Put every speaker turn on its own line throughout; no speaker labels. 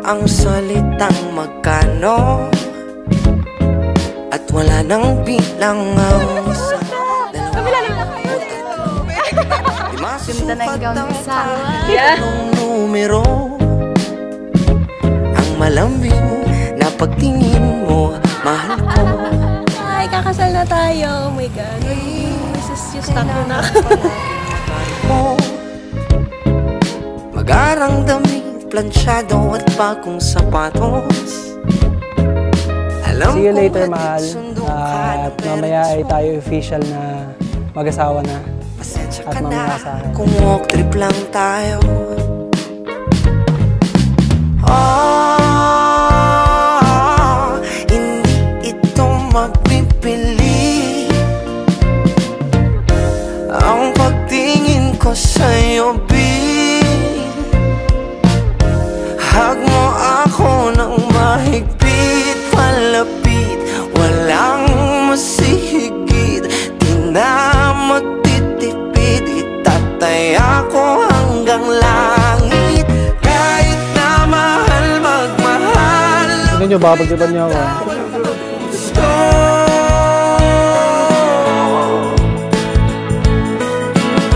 ang salitang magkano, at wala nang bilang ang isa, dalawa, lima, supat ang tatlong numero. Ang malambing na pagtingin mo, mahal ko.
Ay, kakasal na tayo. Oh my God. Stuck na
ako. Mag-arang damit, plansyado at bagong sapatos.
See you later, mahal. At mamaya ay tayo official na mag-asawa na.
Pasensya
at
ka na
mamasahe.
kung walk trip lang tayo. Hindi ito magpipili. Ang pagtingin ko sa'yo, hug mo ako ng mahigpit, palapit, walang masihigit. Di na magtitipid, itataya ko hanggang langit. Kahit na mahal, magmahal.
Tignan nyo, baka pagtipan niyo ako.
Gusto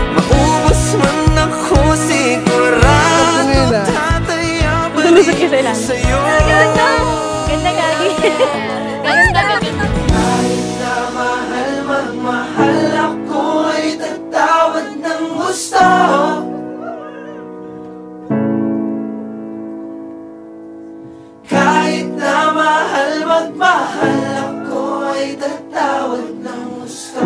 maubos man ako, sigurado tataya pa rin sa'yo.
Ganda gagi.
Kahit na mahal, magmahal, ako ay tatawad ng gusto. Kahit na mahal, magmahal, ako ay tatawad ng gusto.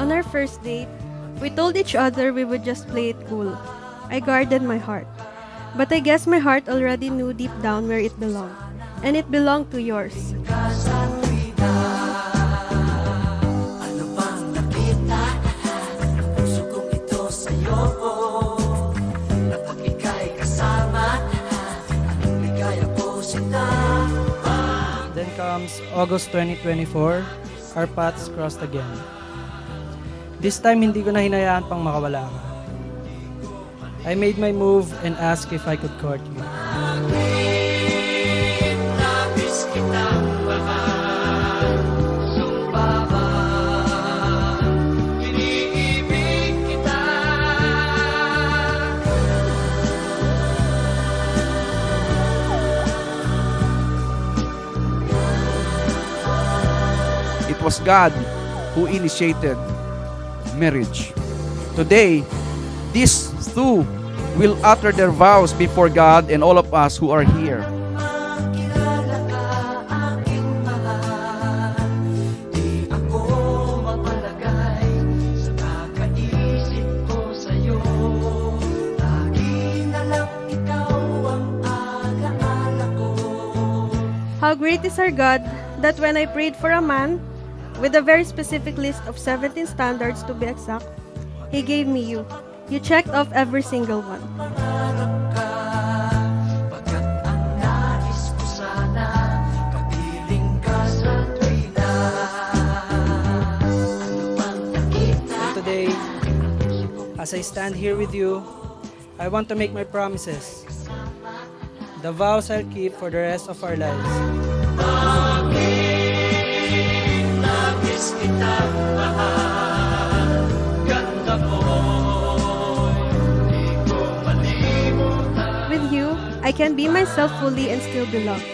On our first date, we told each other we would just play it cool. I guarded my heart. But I guess my heart already knew deep down where it belonged. And it belonged to yours.
Then comes August 2024, our paths crossed again. This time, hindi ko na hinayaan pang makawala ka. I made my move and asked if I could court you.
It was God who initiated marriage. Today, these two will utter their vows before God and all of us who are here.
How great is our God that when I prayed for a man, with a very specific list of 17 standards to be exact, He gave me you. You checked off every single one.
Today, as I stand here with you, I want to make my promises. The vows I'll keep for the rest of our lives.
With you, I can be myself fully and still be loved.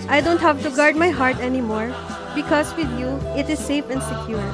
I don't have to guard my heart anymore because with you, it is safe and secure.